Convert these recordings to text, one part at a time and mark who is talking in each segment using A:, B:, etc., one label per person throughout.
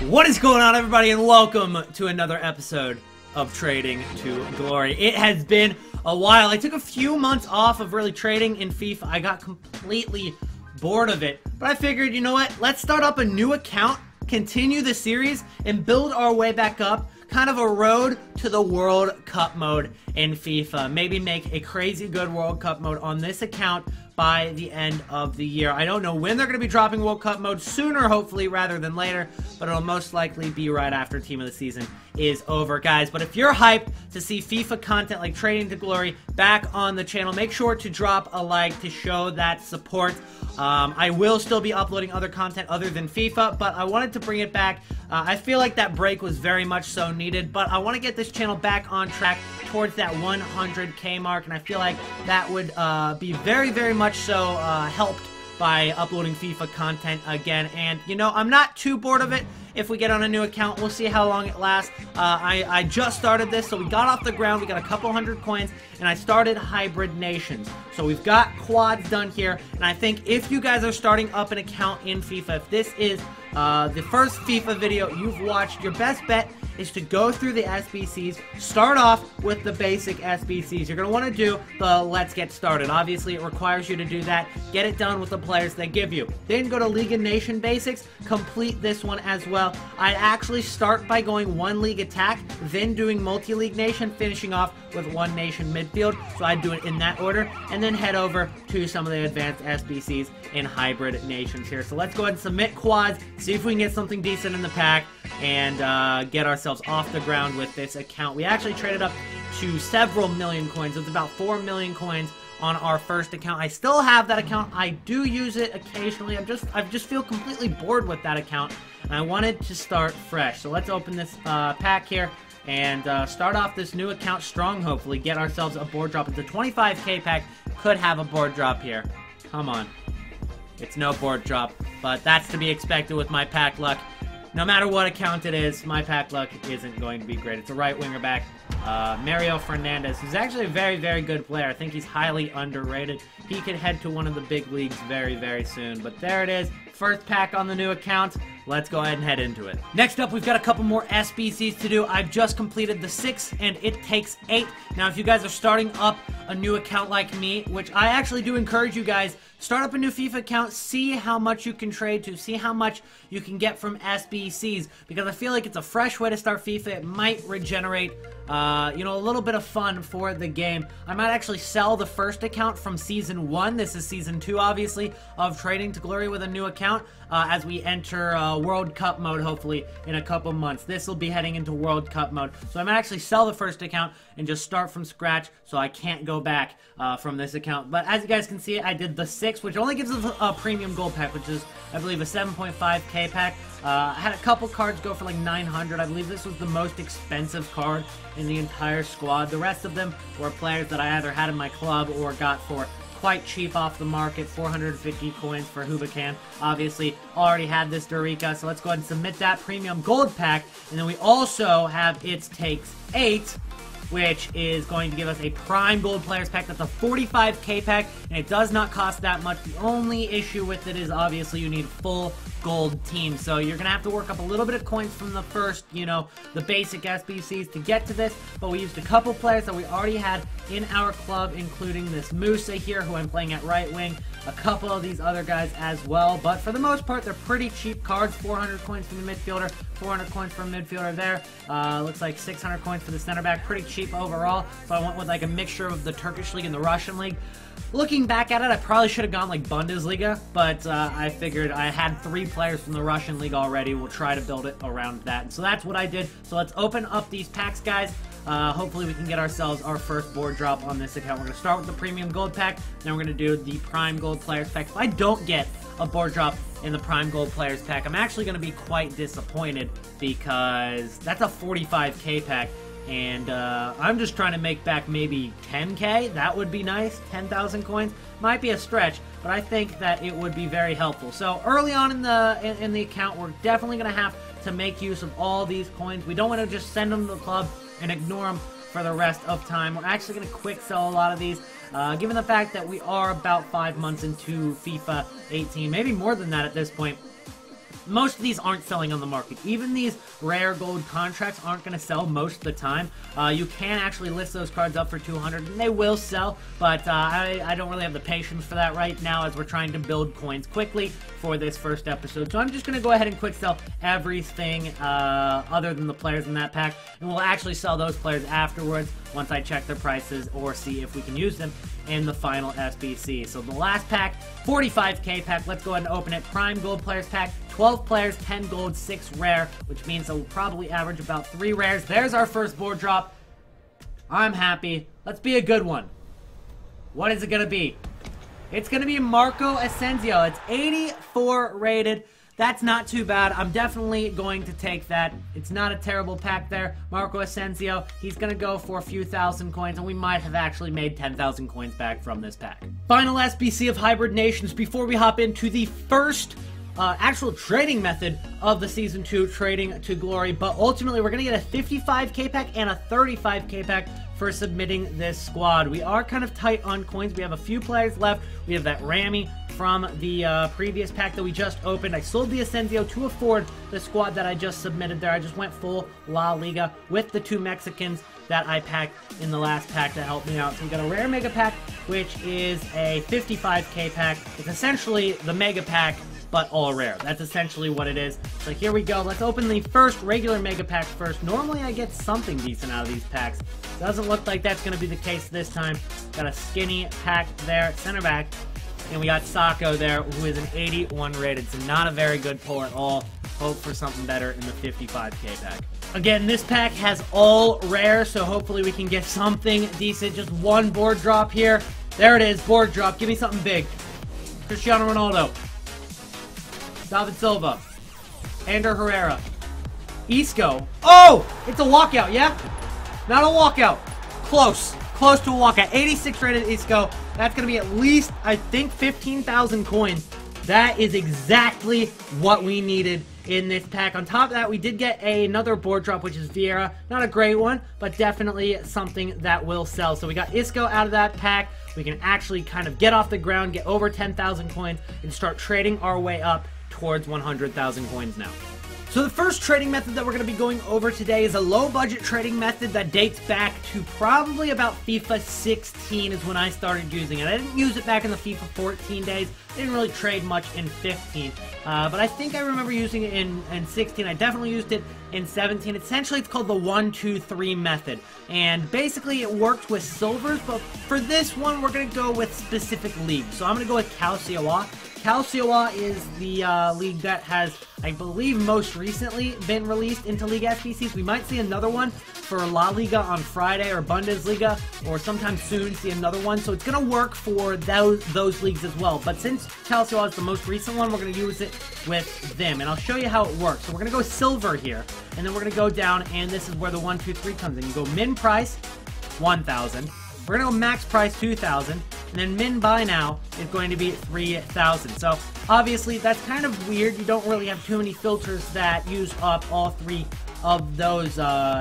A: What is going on, everybody, and welcome to another episode of Trading to Glory. It has been a while. I took a few months off of really trading in FIFA. I got completely bored of it, but I figured, you know what? Let's start up a new account, continue the series, and build our way back up. Kind of a road to the World Cup mode in FIFA. Maybe make a crazy good World Cup mode on this account by the end of the year. I don't know when they're going to be dropping World Cup mode, sooner hopefully rather than later, but it'll most likely be right after Team of the Season is over, guys. But if you're hyped to see FIFA content like Trading to Glory back on the channel, make sure to drop a like to show that support. I will still be uploading other content other than FIFA, but I wanted to bring it back. I feel like that break was very much so needed, but I want to get this channel back on track towards that 100K mark, and I feel like that would be very, very much so helped by uploading FIFA content again. And, you know, I'm not too bored of it. If we get on a new account, we'll see how long it lasts. I just started this, so we got off the ground. We got a couple hundred coins, and I started Hybrid Nations. So we've got quads done here, and I think if you guys are starting up an account in FIFA, if this is the first FIFA video you've watched, your best bet is to go through the SBCs, start off with the basic SBCs. You're going to want to do the Let's Get Started. Obviously, it requires you to do that. Get it done with the players they give you. Then go to League and Nation Basics, complete this one as well. I'd actually start by going one league attack, then doing multi-league nation, finishing off with one nation midfield. So I'd do it in that order, and then head over to some of the advanced SBCs in Hybrid Nations here. So let's go ahead and submit quads, see if we can get something decent in the pack, and get ourselves off the ground with this account. We actually traded up to several million coins. It's about 4 million coins on our first account. I still have that account. I do use it occasionally. I just feel completely bored with that account, and I wanted to start fresh. So let's open this pack here and start off this new account strong, hopefully. Get ourselves a board drop. It's a 25K pack. Could have a board drop here. Come on. It's no board drop, but that's to be expected with my pack luck. No matter what account it is, my pack luck isn't going to be great. It's a right winger back, Mario Fernandez, who's actually a very, very good player. I think he's highly underrated. He could head to one of the big leagues very, very soon. But there it is. First pack on the new account. Let's go ahead and head into it. Next up, we've got a couple more SBCs to do. I've just completed the 6, and it takes 8. Now, if you guys are starting up a new account like me, which I actually do encourage you guys, start up a new FIFA account, see how much you can trade to, see how much you can get from SBCs, because I feel like it's a fresh way to start FIFA. It might regenerate, you know, a little bit of fun for the game. I might actually sell the first account from Season 1. This is Season 2, obviously, of Trading to Glory with a new account as we enter World Cup mode, hopefully, in a couple months. This will be heading into World Cup mode. So I might actually sell the first account and just start from scratch, so I can't go back from this account. But as you guys can see, I did the 6, which only gives us a premium gold pack, which is, I believe, a 7.5K pack. I had a couple cards go for like 900. I believe this was the most expensive card in the entire squad. The rest of them were players that I either had in my club or got for quite cheap off the market. 450 coins for Hubacan. Obviously, already had this Dorica, so let's go ahead and submit that premium gold pack. And then we also have It Takes 8, which is going to give us a prime gold players pack. That's a 45K pack, and it does not cost that much. The only issue with it is obviously you need full gold team, so you're gonna have to work up a little bit of coins from the first, you know, the basic SBCs to get to this. But we used a couple players that we already had in our club, including this Musa here, who I'm playing at right wing, a couple of these other guys as well. But for the most part, they're pretty cheap cards. 400 coins from the midfielder, 400 coins from a midfielder there. Looks like 600 coins for the center back. Pretty cheap overall. So I went with like a mixture of the Turkish league and the Russian league. Looking back at it, I probably should have gone like Bundesliga, but I figured I had 3 players from the Russian league already. We'll try to build it around that. And so that's what I did. So let's open up these packs, guys. Hopefully we can get ourselves our first board drop on this account. We're going to start with the premium gold pack, then we're going to do the prime gold players pack. If I don't get a board drop in the prime gold players pack, I'm actually going to be quite disappointed, because that's a 45K pack. And I'm just trying to make back maybe 10K. That would be nice. 10,000 coins might be a stretch, but I think that it would be very helpful. So early on in the account, we're definitely going to have to make use of all these coins. We don't want to just send them to the club and ignore them for the rest of time. We're actually going to quick sell a lot of these. Given the fact that we are about 5 months into FIFA 18, maybe more than that at this point, most of these aren't selling on the market. Even these rare gold contracts aren't going to sell most of the time. You can actually list those cards up for 200 and they will sell, but I don't really have the patience for that right now as we're trying to build coins quickly for this first episode. So I'm just going to go ahead and quick sell everything other than the players in that pack, and we'll actually sell those players afterwards once I check their prices or see if we can use them in the final SBC. So the last pack, 45k pack, let's go ahead and open it. Prime gold players pack, 12 players, 10 gold, 6 rare, which means they'll probably average about 3 rares. There's our first board drop. I'm happy. Let's be a good one. What is it going to be? It's going to be Marco Asensio. It's 84 rated. That's not too bad. I'm definitely going to take that. It's not a terrible pack there. Marco Asensio, he's going to go for a few thousand coins, and we might have actually made 10,000 coins back from this pack. Final SBC of Hybrid Nations before we hop into the first actual trading method of the Season 2 Trading to Glory, but ultimately we're going to get a 55k pack and a 35k pack for submitting this squad. We are kind of tight on coins. We have a few players left. We have that Rami from the previous pack that we just opened. I sold the Asensio to afford the squad that I just submitted there. I just went full La Liga with the 2 Mexicans that I packed in the last pack that helped me out. So we got a rare mega pack, which is a 55k pack. It's essentially the mega pack, but all rare. That's essentially what it is. So here we go. Let's open the first regular mega pack first. Normally I get something decent out of these packs. Doesn't look like that's going to be the case this time. Got a skinny pack there, center back. And we got Sacco there, who is an 81 rated. So not a very good pull at all. Hope for something better in the 55k pack. Again, this pack has all rare, so hopefully we can get something decent. Just one board drop here. There it is, board drop. Give me something big. Cristiano Ronaldo. David Silva. Ander Herrera. Isco. Oh! It's a walkout, yeah? Not a walkout. Close. Close to a walkout. 86 rated Isco. That's going to be at least, I think, 15,000 coins. That is exactly what we needed in this pack. On top of that, we did get another board drop, which is Vieira. Not a great one, but definitely something that will sell. So we got Isco out of that pack. We can actually kind of get off the ground, get over 10,000 coins, and start trading our way up towards 100,000 coins now. So the first trading method that we're going to be going over today is a low-budget trading method that dates back to probably about FIFA 16 is when I started using it. I didn't use it back in the FIFA 14 days. I didn't really trade much in 15. But I think I remember using it in 16. I definitely used it in 17. Essentially, it's called the 1-2-3 method. And basically, it works with silvers. But for this one, we're going to go with specific leagues. So I'm going to go with Calcioa. Calcioa is the league that has, I believe, most recently been released into League SBCs. We might see another one for La Liga on Friday, or Bundesliga, or sometime soon see another one. So it's going to work for those leagues as well. But since Calcioa is the most recent one, we're going to use it with them. And I'll show you how it works. So we're going to go silver here, and then we're going to go down, and this is where the 1-2-3 comes in. You go min price, 1,000. We're going to go max price, 2,000. And then min buy now is going to be 3,000. So obviously that's kind of weird. You don't really have too many filters that use up all 3 of those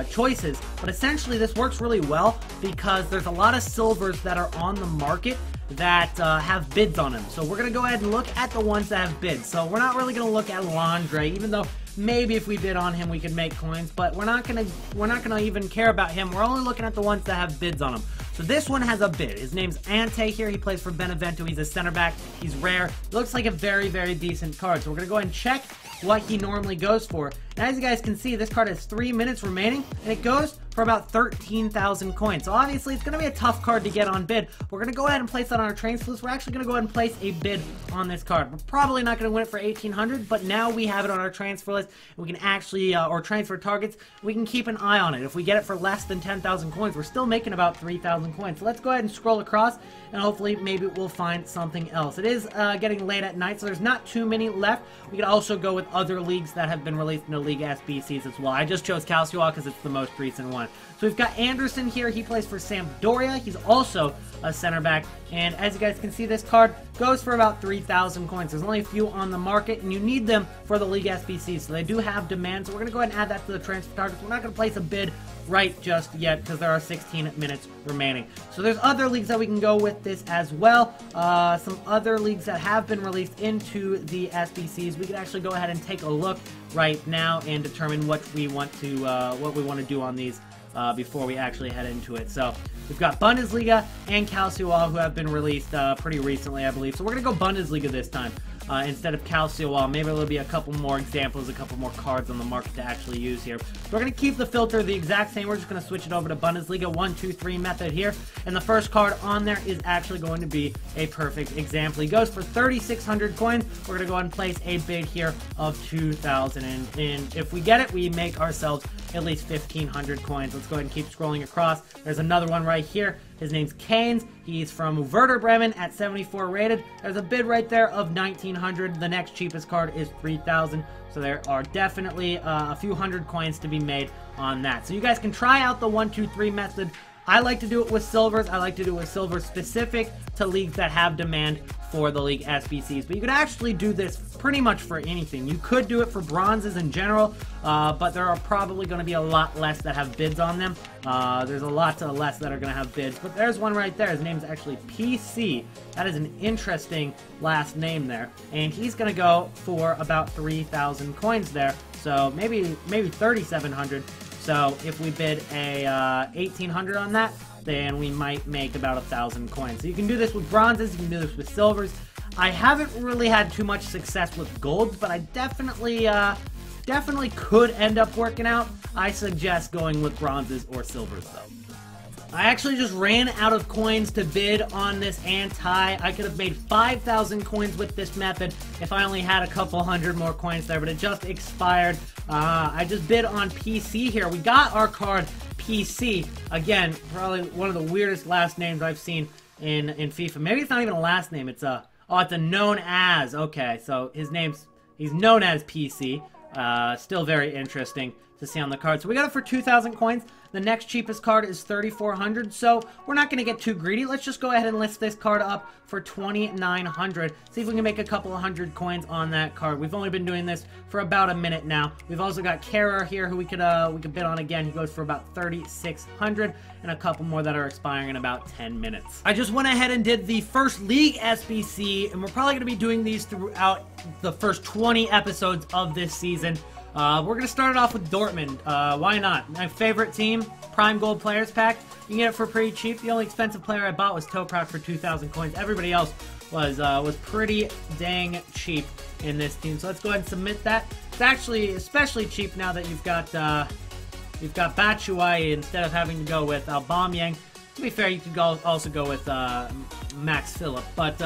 A: choices. But essentially this works really well because there's a lot of silvers that are on the market that have bids on them. So we're going to go ahead and look at the ones that have bids. So we're not really going to look at Landre, even though maybe if we bid on him we could make coins, but we're not gonna even care about him. We're only looking at the ones that have bids on them. So this one has a bid. His name's Ante here. He plays for Benevento. He's a center back. He's rare. Looks like a very, very decent card. So we're gonna go ahead and check what he normally goes for. And as you guys can see, this card has 3 minutes remaining, and it goes for about 13,000 coins. So obviously, it's going to be a tough card to get on bid. We're going to go ahead and place that on our transfer list. We're actually going to go ahead and place a bid on this card. We're probably not going to win it for 1,800, but now we have it on our transfer list. We can actually, or transfer targets, we can keep an eye on it. If we get it for less than 10,000 coins, we're still making about 3,000 coins. So let's go ahead and scroll across, and hopefully maybe we'll find something else. It is getting late at night, so there's not too many left. We could also go with other leagues that have been released into League SBCs as well. I just chose Calcioa because it's the most recent one. So we've got Anderson here. He plays for Sampdoria. He's also a center back. And as you guys can see, this card goes for about 3,000 coins. There's only a few on the market, and you need them for the League SBCs. So they do have demand. So we're going to go ahead and add that to the transfer targets. We're not going to place a bid right just yet because there are 16 minutes remaining. So there's other leagues that we can go with this as well. Some other leagues that have been released into the SBCs. We can actually go ahead and take a look right now and determine what we want to do on these before we actually head into it. So we've got Bundesliga and Calcio who have been released pretty recently, I believe. So we're going to go Bundesliga this time. Instead of Calcio, maybe there'll be a couple more examples, a couple more cards on the market to actually use here. We're going to keep the filter the exact same. We're just going to switch it over to Bundesliga 1, 2, 3 method here. And the first card on there is actually going to be a perfect example. He goes for 3,600 coins. We're going to go ahead and place a bid here of 2,000. And if we get it, we make ourselves at least 1,500 coins. Let's go ahead and keep scrolling across. There's another one right here. His name's Keynes. He's from Werder Bremen at 74 rated. There's a bid right there of 1,900. The next cheapest card is 3,000. So there are definitely a few hundred coins to be made on that. So you guys can try out the 1, 2, 3 method. I like to do it with silvers. I like to do it with silvers specific to leagues that have demand for the league SBCs. But you could actually do this pretty much for anything. You could do it for bronzes in general, but there are probably going to be a lot less that have bids on them. There's a lot less that are going to have bids. But there's one right there. His name is actually PC. That is an interesting last name there. And he's going to go for about 3,000 coins there. So maybe 3,700. So if we bid a 1,800 on that, then we might make about 1,000 coins. So you can do this with bronzes, you can do this with silvers. I haven't really had too much success with golds, but I definitely could end up working out. I suggest going with bronzes or silvers though. I actually just ran out of coins to bid on this anti. I could have made 5,000 coins with this method if I only had a couple hundred more coins there, but it just expired. I just bid on PC here. We got our card PC. Again, probably one of the weirdest last names I've seen in FIFA. Maybe it's not even a last name. It's a known as. Okay, so he's known as PC. Still very interesting to see on the card. So we got it for 2,000 coins. The next cheapest card is 3,400, so we're not going to get too greedy. Let's just go ahead and list this card up for 2,900. See if we can make a couple of hundred coins on that card. We've only been doing this for about a minute now. We've also got Kara here who we could bid on again. He goes for about 3,600 and a couple more that are expiring in about 10 minutes. I just went ahead and did the first League SBC, and we're probably going to be doing these throughout the first 20 episodes of this season. We're going to start it off with Dortmund. Why not? My favorite team, Prime Gold Players Pack. You can get it for pretty cheap. The only expensive player I bought was Toprak for 2,000 coins. Everybody else was pretty dang cheap in this team. So let's go ahead and submit that. It's actually especially cheap now that you've got Batshuayi instead of having to go with Aubameyang. To be fair, you could also go with Max Phillip, but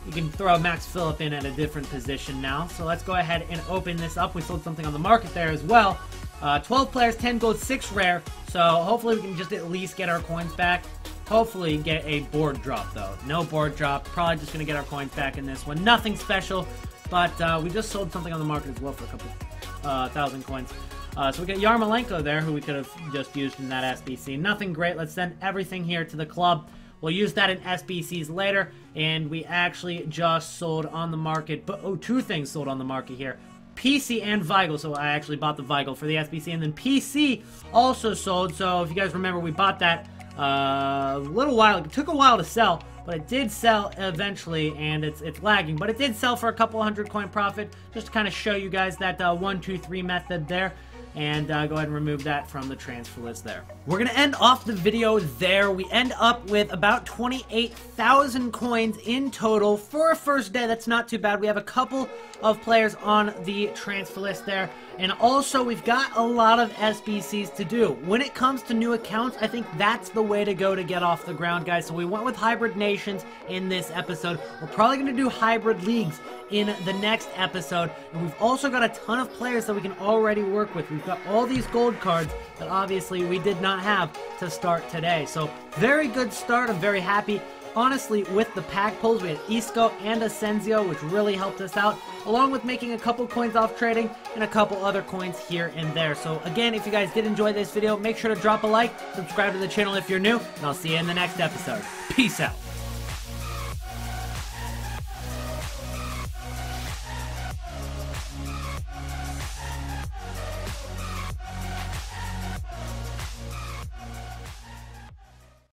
A: you can throw Max Phillip in at a different position now. So let's go ahead and open this up. We sold something on the market there as well. 12 players, 10 gold, 6 rare. So hopefully we can just at least get our coins back. Hopefully get a board drop though. No board drop. Probably just going to get our coins back in this one. Nothing special, but we just sold something on the market as well for a couple thousand coins. So we got Yarmolenko there, who we could have just used in that SBC. Nothing great. Let's send everything here to the club. We'll use that in SBCs later, and we actually just sold on the market. But two things sold on the market here. PC and Weigl, so I actually bought the Weigl for the SBC, and then PC also sold. So if you guys remember, we bought that a little while. It took a while to sell, but it did sell eventually, and it's lagging. But it did sell for a couple hundred coin profit, just to kind of show you guys that 1, 2, 3 method there. And go ahead and remove that from the transfer list there. We're going to end off the video there. We end up with about 28,000 coins in total for a first day. That's not too bad. We have a couple of players on the transfer list there. And also, we've got a lot of SBCs to do. When it comes to new accounts, I think that's the way to go to get off the ground, guys. So we went with Hybrid Nations in this episode. We're probably going to do Hybrid Leagues in the next episode. And we've also got a ton of players that we can already work with. We've got all these gold cards that obviously we did not have to start today. So very good start. I'm very happy. Honestly, with the pack pulls, we had Isco and Asensio, which really helped us out, along with making a couple coins off trading and a couple other coins here and there. So again, if you guys did enjoy this video, make sure to drop a like, subscribe to the channel if you're new, and I'll see you in the next episode. Peace out.